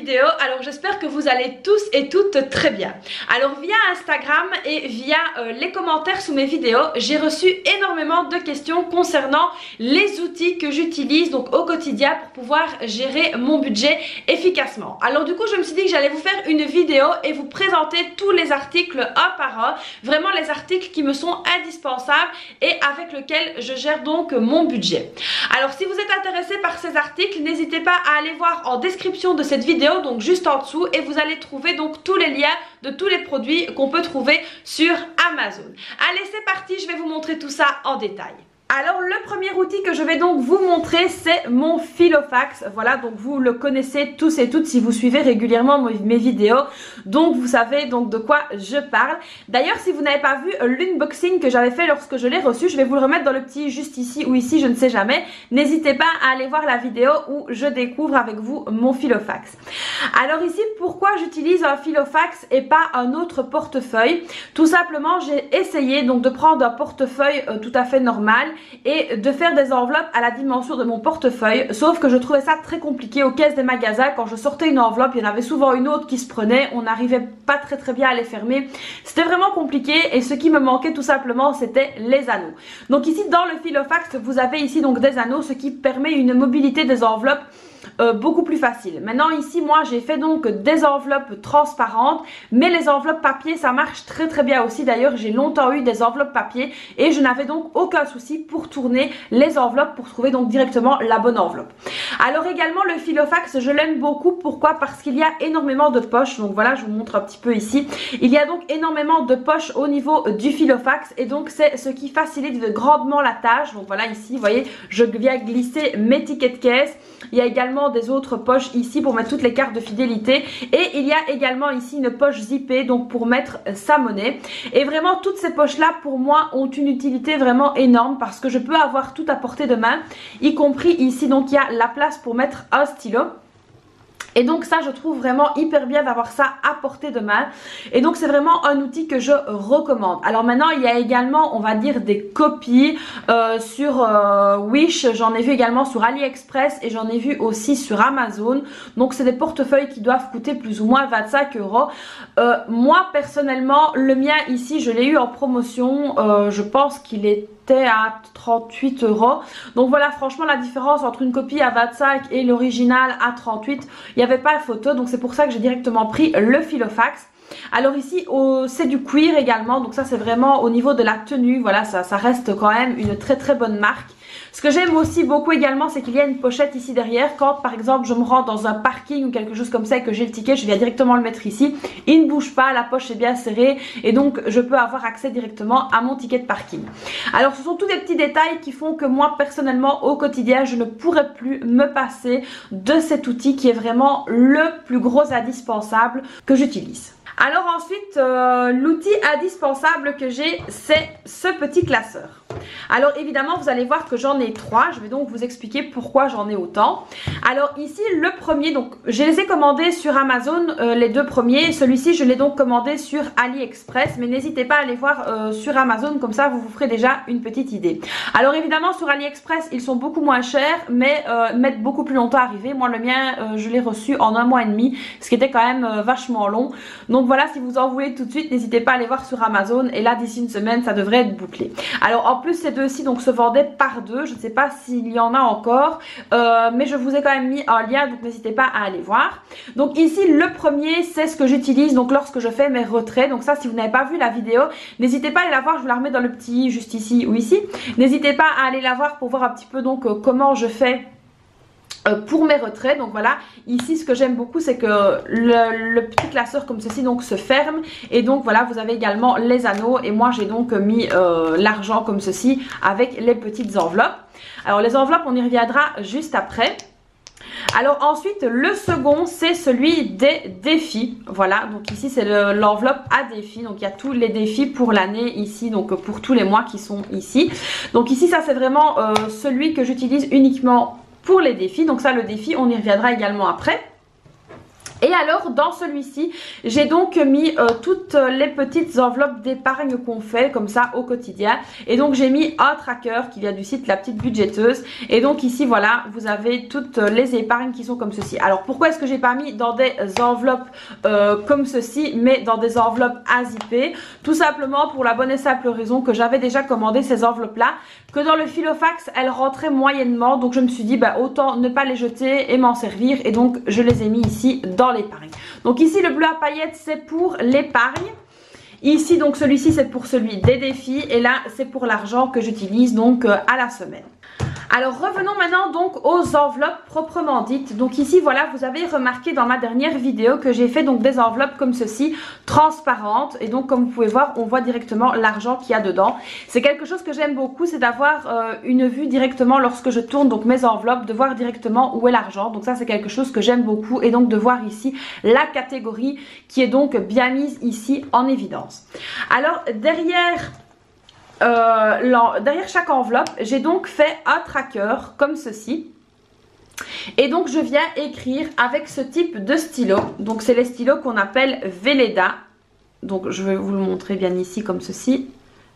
vidéo. Alors j'espère que vous allez tous et toutes très bien. Alors via Instagram et via les commentaires sous mes vidéos, j'ai reçu énormément de questions concernant les outils que j'utilise donc au quotidien pour pouvoir gérer mon budget efficacement. Alors du coup je me suis dit que j'allais vous faire une vidéo et vous présenter tous les articles un par un, vraiment les articles qui me sont indispensables et avec lesquels je gère donc mon budget. Alors si vous êtes intéressé par ces articles, n'hésitez pas à aller voir en description de cette vidéo, donc juste en dessous, et vous allez trouver donc tous les liens de tous les produits qu'on peut trouver sur Amazon. Allez, c'est parti, je vais vous montrer tout ça en détail. Alors le premier outil que je vais donc vous montrer, c'est mon Filofax. Voilà, donc vous le connaissez tous et toutes si vous suivez régulièrement mes vidéos, donc vous savez donc de quoi je parle. D'ailleurs si vous n'avez pas vu l'unboxing que j'avais fait lorsque je l'ai reçu, je vais vous le remettre dans le petit juste ici ou ici, je ne sais jamais. N'hésitez pas à aller voir la vidéo où je découvre avec vous mon Filofax. Alors ici, pourquoi j'utilise un Filofax et pas un autre portefeuille? Tout simplement, j'ai essayé donc de prendre un portefeuille tout à fait normal et de faire des enveloppes à la dimension de mon portefeuille, sauf que je trouvais ça très compliqué aux caisses des magasins. Quand je sortais une enveloppe, il y en avait souvent une autre qui se prenait, on n'arrivait pas très bien à les fermer, c'était vraiment compliqué et ce qui me manquait tout simplement c'était les anneaux. Donc ici dans le Filofax vous avez ici donc des anneaux, ce qui permet une mobilité des enveloppes beaucoup plus facile. Maintenant ici moi j'ai fait donc des enveloppes transparentes, mais les enveloppes papier ça marche très bien aussi. D'ailleurs j'ai longtemps eu des enveloppes papier et je n'avais donc aucun souci pour tourner les enveloppes pour trouver donc directement la bonne enveloppe. Alors également le Filofax je l'aime beaucoup. Pourquoi? Parce qu'il y a énormément de poches. Donc voilà, je vous montre un petit peu ici. Il y a donc énormément de poches au niveau du Filofax et donc c'est ce qui facilite grandement la tâche. Donc voilà, ici vous voyez je viens glisser mes tickets de caisse. Il y a également des autres poches ici pour mettre toutes les cartes de fidélité et il y a également ici une poche zippée donc pour mettre sa monnaie. Et vraiment toutes ces poches là pour moi ont une utilité vraiment énorme parce que je peux avoir tout à portée de main, y compris ici donc il y a la place pour mettre un stylo. Et donc ça je trouve vraiment hyper bien d'avoir ça à portée de main. Et donc c'est vraiment un outil que je recommande. Alors maintenant il y a également on va dire des copies sur Wish. J'en ai vu également sur AliExpress et j'en ai vu aussi sur Amazon. Donc c'est des portefeuilles qui doivent coûter plus ou moins 25 €. Moi personnellement le mien ici je l'ai eu en promotion. Je pense qu'il est à 38 €. Donc voilà, franchement la différence entre une copie à 25 et l'original à 38, il n'y avait pas de photo, donc c'est pour ça que j'ai directement pris le Filofax. Alors ici c'est du cuir également, donc ça c'est vraiment au niveau de la tenue, voilà ça reste quand même une très bonne marque. Ce que j'aime aussi beaucoup également, c'est qu'il y a une pochette ici derrière. Quand par exemple je me rends dans un parking ou quelque chose comme ça et que j'ai le ticket, je viens directement le mettre ici. Il ne bouge pas, la poche est bien serrée et donc je peux avoir accès directement à mon ticket de parking. Alors ce sont tous des petits détails qui font que moi personnellement au quotidien je ne pourrais plus me passer de cet outil qui est vraiment le plus gros indispensable que j'utilise. Alors ensuite l'outil indispensable que j'ai, c'est ce petit classeur. Alors évidemment vous allez voir que j'en ai 3, je vais donc vous expliquer pourquoi j'en ai autant. Alors ici le premier, donc je les ai commandés sur Amazon les deux premiers, celui-ci je l'ai donc commandé sur AliExpress, mais n'hésitez pas à aller voir sur Amazon, comme ça vous vous ferez déjà une petite idée. Alors évidemment sur AliExpress ils sont beaucoup moins chers mais mettent beaucoup plus longtemps à arriver. Moi le mien je l'ai reçu en 1 mois et demi, ce qui était quand même vachement long. Donc voilà, si vous en voulez tout de suite n'hésitez pas à aller voir sur Amazon et là d'ici une semaine ça devrait être bouclé. Alors en plus ces deux-ci donc se vendaient par deux, je ne sais pas s'il y en a encore mais je vous ai quand même mis un lien donc n'hésitez pas à aller voir. Donc ici le premier c'est ce que j'utilise donc lorsque je fais mes retraits. Donc ça si vous n'avez pas vu la vidéo n'hésitez pas à aller la voir, je vous la remets dans le petit juste ici ou ici. N'hésitez pas à aller la voir pour voir un petit peu donc comment je fais pour mes retraits. Donc voilà, ici ce que j'aime beaucoup c'est que le petit classeur comme ceci donc se ferme et donc voilà vous avez également les anneaux et moi j'ai donc mis l'argent comme ceci avec les petites enveloppes. Alors les enveloppes on y reviendra juste après. Alors ensuite le second c'est celui des défis. Voilà, donc ici c'est l'enveloppe à défis. Donc il y a tous les défis pour l'année ici, donc pour tous les mois qui sont ici. Donc ici ça c'est vraiment celui que j'utilise uniquement pour les défis. Donc ça le défi on y reviendra également après. Et alors dans celui-ci, j'ai donc mis toutes les petites enveloppes d'épargne qu'on fait comme ça au quotidien. Et donc j'ai mis un tracker qui vient du site La Petite Budgéteuse. Et donc ici voilà, vous avez toutes les épargnes qui sont comme ceci. Alors pourquoi est-ce que j'ai pas mis dans des enveloppes comme ceci, mais dans des enveloppes azipées? Tout simplement pour la bonne et simple raison que j'avais déjà commandé ces enveloppes là, que dans le Filofax elles rentraient moyennement. Donc je me suis dit bah autant ne pas les jeter et m'en servir. Et donc je les ai mis ici dans l'épargne. Donc ici le bleu à paillettes c'est pour l'épargne. Ici donc celui-ci c'est pour celui des défis. Et là c'est pour l'argent que j'utilise donc à la semaine. Alors revenons maintenant donc aux enveloppes proprement dites. Donc ici voilà, vous avez remarqué dans ma dernière vidéo que j'ai fait donc des enveloppes comme ceci, transparentes. Et donc comme vous pouvez voir, on voit directement l'argent qu'il y a dedans. C'est quelque chose que j'aime beaucoup, c'est d'avoir une vue directement lorsque je tourne donc mes enveloppes, de voir directement où est l'argent. Donc ça c'est quelque chose que j'aime beaucoup. Et donc de voir ici la catégorie qui est donc bien mise ici en évidence. Alors derrière chaque enveloppe, j'ai donc fait un tracker comme ceci. Et donc je viens écrire avec ce type de stylo. Donc c'est les stylos qu'on appelle Velleda. Donc je vais vous le montrer bien ici comme ceci.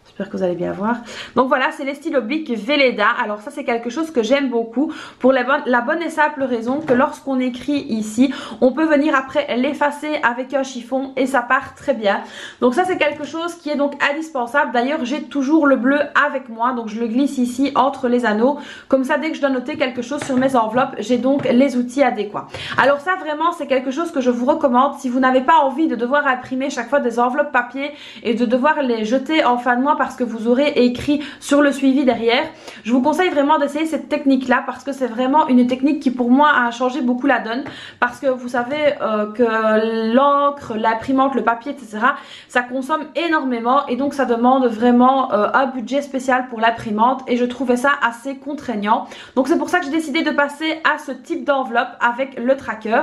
J'espère que vous allez bien voir. Donc voilà, c'est les stylos Bic Velleda. Alors ça c'est quelque chose que j'aime beaucoup pour la bonne et simple raison que lorsqu'on écrit ici, on peut venir après l'effacer avec un chiffon et ça part très bien. Donc ça c'est quelque chose qui est donc indispensable. D'ailleurs j'ai toujours le bleu avec moi, donc je le glisse ici entre les anneaux. Comme ça dès que je dois noter quelque chose sur mes enveloppes, j'ai donc les outils adéquats. Alors ça vraiment c'est quelque chose que je vous recommande si vous n'avez pas envie de devoir imprimer chaque fois des enveloppes papier et de devoir les jeter en fin de mois parce que vous aurez écrit sur le suivi derrière. Je vous conseille vraiment d'essayer cette technique là parce que c'est vraiment une technique qui pour moi a changé beaucoup la donne, parce que vous savez que l'encre, l'imprimante, le papier etc, ça consomme énormément et donc ça demande vraiment un budget spécial pour l'imprimante et je trouvais ça assez contraignant. Donc c'est pour ça que j'ai décidé de passer à ce type d'enveloppe avec le tracker.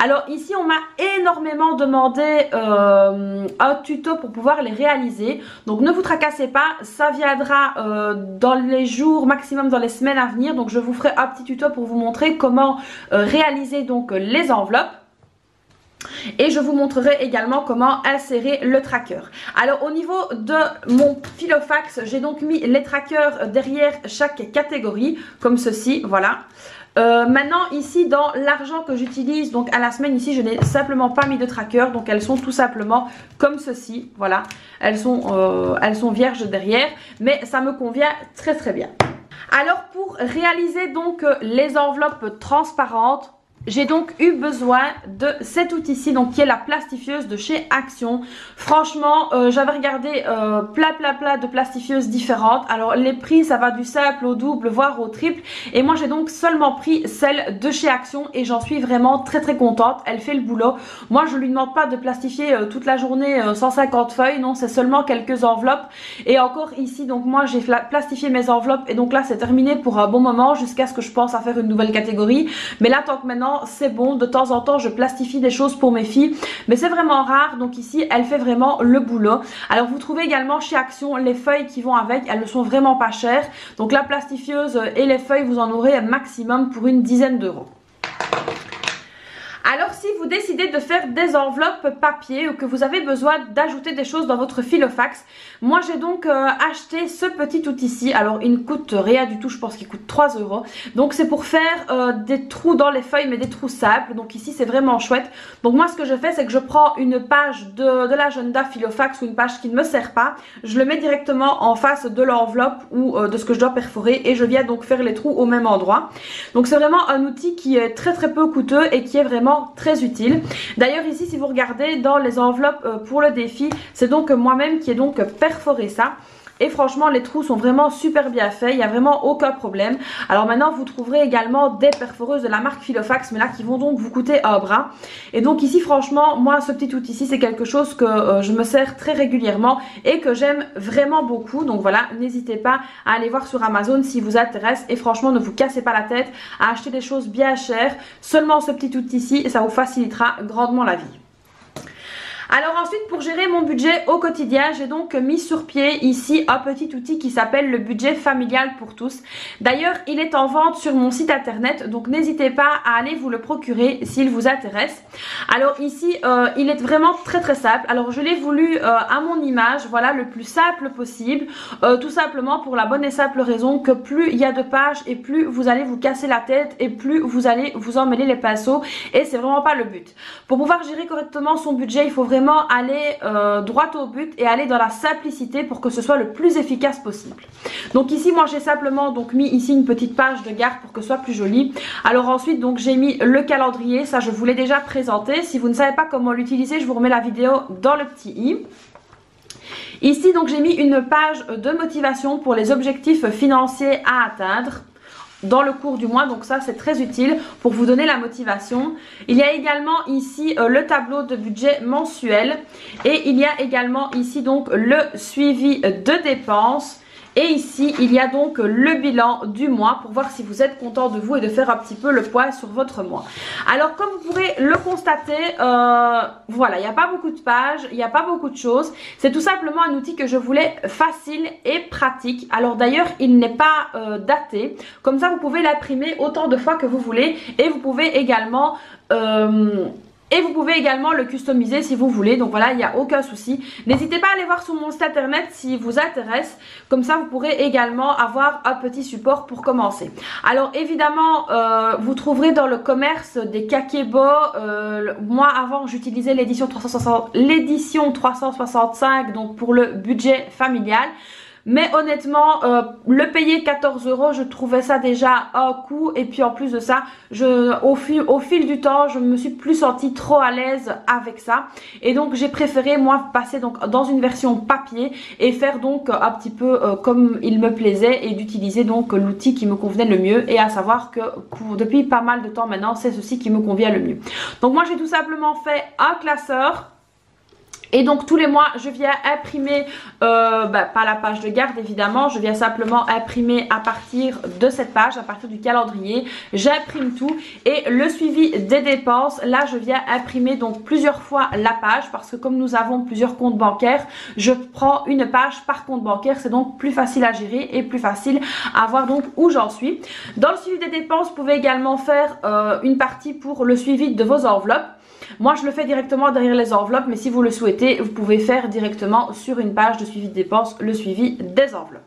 Alors ici on m'a énormément demandé un tuto pour pouvoir les réaliser, donc ne vous tracassez pas, ça viendra dans les jours maximum, dans les semaines à venir. Donc je vous ferai un petit tuto pour vous montrer comment réaliser donc les enveloppes. Et je vous montrerai également comment insérer le tracker. Alors au niveau de mon Filofax, j'ai donc mis les trackers derrière chaque catégorie comme ceci, voilà. Maintenant ici dans l'argent que j'utilise donc à la semaine, ici je n'ai simplement pas mis de tracker, donc elles sont tout simplement comme ceci, voilà, elles sont vierges derrière, mais ça me convient très très bien. Alors pour réaliser donc les enveloppes transparentes, j'ai donc eu besoin de cet outil-ci, donc qui est la plastifieuse de chez Action. Franchement, j'avais regardé plein de plastifieuses différentes. Alors les prix, ça va du simple au double, voire au triple. Et moi, j'ai donc seulement pris celle de chez Action et j'en suis vraiment très très contente. Elle fait le boulot. Moi, je lui demande pas de plastifier toute la journée 150 feuilles. Non, c'est seulement quelques enveloppes. Et encore ici, donc moi, j'ai plastifié mes enveloppes et donc là, c'est terminé pour un bon moment jusqu'à ce que je pense à faire une nouvelle catégorie. Mais là, tant que maintenant c'est bon, de temps en temps je plastifie des choses pour mes filles, mais c'est vraiment rare, donc ici elle fait vraiment le boulot. Alors vous trouvez également chez Action les feuilles qui vont avec, elles ne sont vraiment pas chères, donc la plastifieuse et les feuilles vous en aurez un maximum pour une dizaine d'euros. Alors si vous décidez de faire des enveloppes papier ou que vous avez besoin d'ajouter des choses dans votre Filofax, moi j'ai donc acheté ce petit outil-ci. Alors il ne coûte rien du tout, je pense qu'il coûte 3 €. Donc c'est pour faire des trous dans les feuilles, mais des trous simples. Donc ici c'est vraiment chouette. Donc moi ce que je fais, c'est que je prends une page de l'agenda Filofax ou une page qui ne me sert pas. Je le mets directement en face de l'enveloppe ou de ce que je dois perforer et je viens donc faire les trous au même endroit. Donc c'est vraiment un outil qui est très très peu coûteux et qui est vraiment très utile. D'ailleurs ici si vous regardez dans les enveloppes pour le défi, c'est donc moi-même qui ai donc perforé ça. Et franchement les trous sont vraiment super bien faits, il n'y a vraiment aucun problème. Alors maintenant vous trouverez également des perforeuses de la marque Filofax, mais là qui vont donc vous coûter un bras. Et donc ici franchement moi ce petit outil ici c'est quelque chose que je me sers très régulièrement et que j'aime vraiment beaucoup. Donc voilà, n'hésitez pas à aller voir sur Amazon si vous intéresse. Et franchement ne vous cassez pas la tête à acheter des choses bien chères, seulement ce petit outil ici et ça vous facilitera grandement la vie. Alors ensuite, pour gérer mon budget au quotidien, j'ai donc mis sur pied ici un petit outil qui s'appelle le budget familial pour tous. D'ailleurs, il est en vente sur mon site internet, donc n'hésitez pas à aller vous le procurer s'il vous intéresse. Alors ici, il est vraiment très très simple. Alors je l'ai voulu à mon image, voilà, le plus simple possible, tout simplement pour la bonne et simple raison que plus il y a de pages et plus vous allez vous casser la tête et plus vous allez vous emmêler les pinceaux, et c'est vraiment pas le but. Pour pouvoir gérer correctement son budget, il faut vraiment aller droit au but et aller dans la simplicité pour que ce soit le plus efficace possible. Donc ici moi j'ai simplement donc mis ici une petite page de garde pour que ce soit plus joli. Alors ensuite donc j'ai mis le calendrier, ça je vous l'ai déjà présenté. Si vous ne savez pas comment l'utiliser, je vous remets la vidéo dans le petit i. Ici donc j'ai mis une page de motivation pour les objectifs financiers à atteindre dans le cours du mois, donc ça c'est très utile pour vous donner la motivation. Il y a également ici le tableau de budget mensuel, et il y a également ici donc le suivi de dépenses. Et ici, il y a donc le bilan du mois pour voir si vous êtes content de vous et de faire un petit peu le point sur votre mois. Alors, comme vous pourrez le constater, voilà, il n'y a pas beaucoup de pages, il n'y a pas beaucoup de choses. C'est tout simplement un outil que je voulais facile et pratique. Alors d'ailleurs, il n'est pas daté. Comme ça, vous pouvez l'imprimer autant de fois que vous voulez, et vous pouvez également... le customiser si vous voulez, donc voilà, il n'y a aucun souci. N'hésitez pas à aller voir sur mon site internet si vous intéresse, comme ça vous pourrez également avoir un petit support pour commencer. Alors évidemment, vous trouverez dans le commerce des kakebo. Moi avant j'utilisais l'édition 365, donc pour le budget familial. Mais honnêtement, le payer 14 €, je trouvais ça déjà un coût. Et puis en plus de ça, au fil du temps, je me suis plus sentie trop à l'aise avec ça. Et donc j'ai préféré moi passer donc dans une version papier et faire donc un petit peu comme il me plaisait, et d'utiliser donc l'outil qui me convenait le mieux. Et à savoir que depuis pas mal de temps maintenant, c'est ceci qui me convient le mieux. Donc moi j'ai tout simplement fait un classeur. Et donc tous les mois je viens imprimer, pas la page de garde évidemment, je viens simplement imprimer à partir de cette page, à partir du calendrier, j'imprime tout. Et le suivi des dépenses, là je viens imprimer donc plusieurs fois la page, parce que comme nous avons plusieurs comptes bancaires, je prends une page par compte bancaire, c'est donc plus facile à gérer et plus facile à voir donc où j'en suis. Dans le suivi des dépenses, vous pouvez également faire une partie pour le suivi de vos enveloppes. Moi je le fais directement derrière les enveloppes, mais si vous le souhaitez, vous pouvez faire directement sur une page de suivi de dépenses le suivi des enveloppes.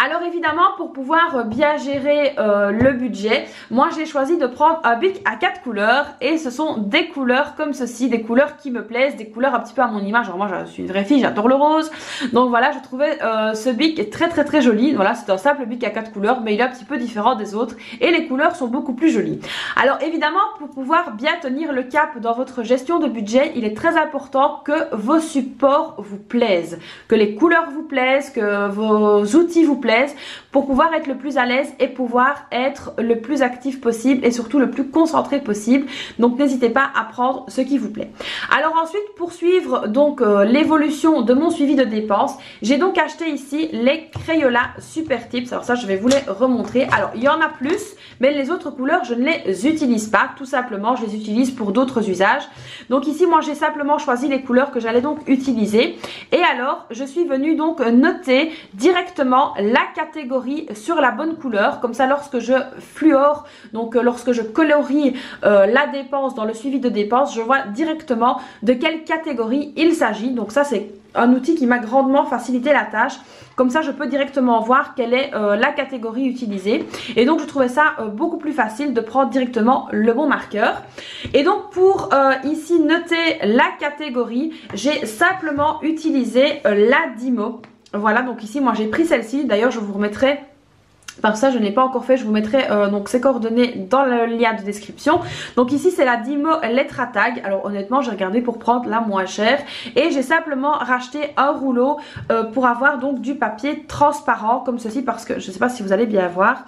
Alors évidemment, pour pouvoir bien gérer le budget, moi j'ai choisi de prendre un bic à 4 couleurs, et ce sont des couleurs comme ceci, des couleurs qui me plaisent, des couleurs un petit peu à mon image. Alors moi je suis une vraie fille, j'adore le rose, donc voilà, je trouvais ce bic très joli. Voilà, c'est un simple bic à 4 couleurs, mais il est un petit peu différent des autres et les couleurs sont beaucoup plus jolies. Alors évidemment, pour pouvoir bien tenir le cap dans votre gestion de budget, il est très important que vos supports vous plaisent, que les couleurs vous plaisent, que vos outils vous plaisent, pour pouvoir être le plus à l'aise et pouvoir être le plus actif possible, et surtout le plus concentré possible. Donc n'hésitez pas à prendre ce qui vous plaît. Alors ensuite, pour suivre donc l'évolution de mon suivi de dépenses, j'ai donc acheté ici les Crayola Super Tips. Alors ça je vais vous les remontrer. Alors il y en a plus, mais les autres couleurs je ne les utilise pas, tout simplement je les utilise pour d'autres usages. Donc ici moi j'ai simplement choisi les couleurs que j'allais donc utiliser, et alors je suis venue donc noter directement la catégorie sur la bonne couleur. Comme ça, lorsque je fluore, donc lorsque je colorie la dépense dans le suivi de dépenses, je vois directement de quelle catégorie il s'agit. Donc ça c'est un outil qui m'a grandement facilité la tâche. Comme ça je peux directement voir quelle est la catégorie utilisée, et donc je trouvais ça beaucoup plus facile de prendre directement le bon marqueur. Et donc pour ici noter la catégorie, j'ai simplement utilisé la Dymo. Voilà, donc ici moi j'ai pris celle-ci, d'ailleurs je vous remettrai, par ça je ne l'ai pas encore fait, je vous mettrai donc ses coordonnées dans le lien de description. Donc ici c'est la Dymo Letra Tag. Alors honnêtement j'ai regardé pour prendre la moins chère, et j'ai simplement racheté un rouleau pour avoir donc du papier transparent comme ceci, parce que je ne sais pas si vous allez bien voir.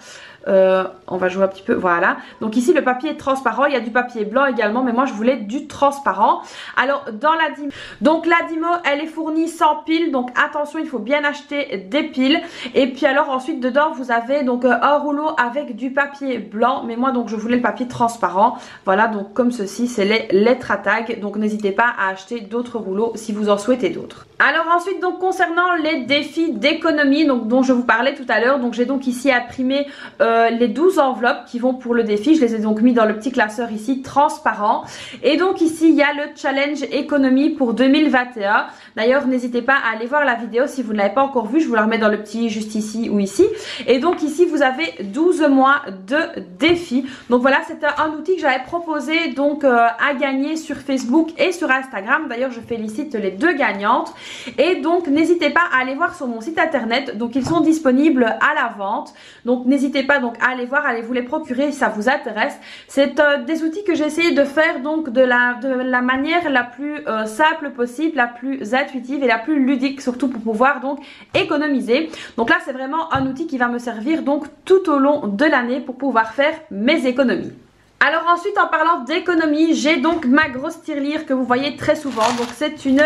On va jouer un petit peu, voilà. Donc ici le papier est transparent, il y a du papier blanc également, mais moi je voulais du transparent. Alors dans la Dymo, donc la Dymo elle est fournie sans piles, donc attention, il faut bien acheter des piles. Et puis alors ensuite dedans vous avez donc un rouleau avec du papier blanc, mais moi donc je voulais le papier transparent. Voilà, donc comme ceci, c'est les lettres à tag, donc n'hésitez pas à acheter d'autres rouleaux si vous en souhaitez d'autres. Alors ensuite donc concernant les défis d'économie donc dont je vous parlais tout à l'heure, donc j'ai donc ici imprimé les 12 enveloppes qui vont pour le défi. Je les ai donc mis dans le petit classeur ici transparent. Et donc ici il y a le challenge économie pour 2021. D'ailleurs n'hésitez pas à aller voir la vidéo si vous ne l'avez pas encore vue, je vous la remets dans le petit juste ici ou ici. Et donc ici vous avez 12 mois de défi. Donc voilà, c'était un outil que j'avais proposé donc à gagner sur Facebook et sur Instagram. D'ailleurs je félicite les deux gagnantes. Et donc n'hésitez pas à aller voir sur mon site internet, donc ils sont disponibles à la vente. Donc n'hésitez pas donc à aller voir, allez vous les procurer si ça vous intéresse. C'est des outils que j'ai essayé de faire donc de la manière la plus simple possible, la plus intuitive et la plus ludique, surtout pour pouvoir donc économiser. Donc là c'est vraiment un outil qui va me servir donc tout au long de l'année pour pouvoir faire mes économies. Alors ensuite en parlant d'économie, j'ai donc ma grosse tirelire que vous voyez très souvent. Donc c'est une...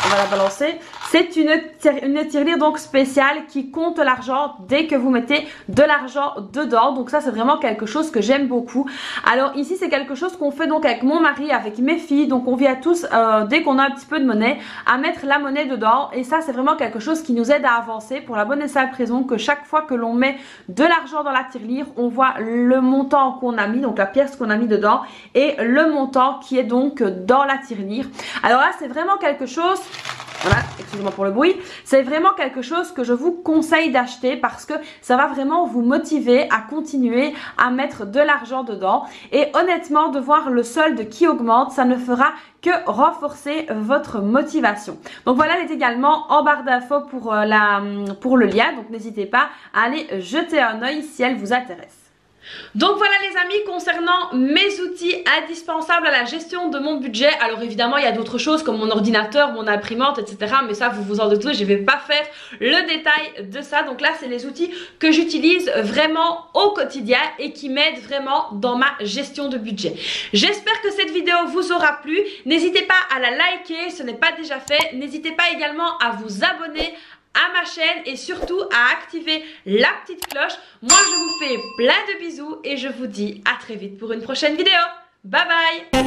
On va la balancer. C'est une tirelire donc spéciale qui compte l'argent dès que vous mettez de l'argent dedans. Donc ça c'est vraiment quelque chose que j'aime beaucoup. Alors ici c'est quelque chose qu'on fait donc avec mon mari, avec mes filles. Donc on vient tous dès qu'on a un petit peu de monnaie à mettre la monnaie dedans. Et ça c'est vraiment quelque chose qui nous aide à avancer pour la bonne et simple raison que chaque fois que l'on met de l'argent dans la tirelire, on voit le montant qu'on a mis, donc la pièce qu'on a mis dedans et le montant qui est donc dans la tirelire. Alors là c'est vraiment quelque chose... Voilà, excusez-moi pour le bruit. C'est vraiment quelque chose que je vous conseille d'acheter parce que ça va vraiment vous motiver à continuer à mettre de l'argent dedans. Et honnêtement, de voir le solde qui augmente, ça ne fera que renforcer votre motivation. Donc voilà, elle est également en barre d'infos pour le lien. Donc n'hésitez pas à aller jeter un œil si elle vous intéresse. Donc voilà les amis, concernant mes outils indispensables à la gestion de mon budget. Alors évidemment il y a d'autres choses comme mon ordinateur, mon imprimante, etc. Mais ça vous vous en doutez, je ne vais pas faire le détail de ça. Donc là c'est les outils que j'utilise vraiment au quotidien et qui m'aident vraiment dans ma gestion de budget. J'espère que cette vidéo vous aura plu. N'hésitez pas à la liker, ce n'est pas déjà fait. N'hésitez pas également à vous abonner à ma chaîne et surtout à activer la petite cloche. Moi je vous fais plein de bisous et je vous dis à très vite pour une prochaine vidéo. Bye bye.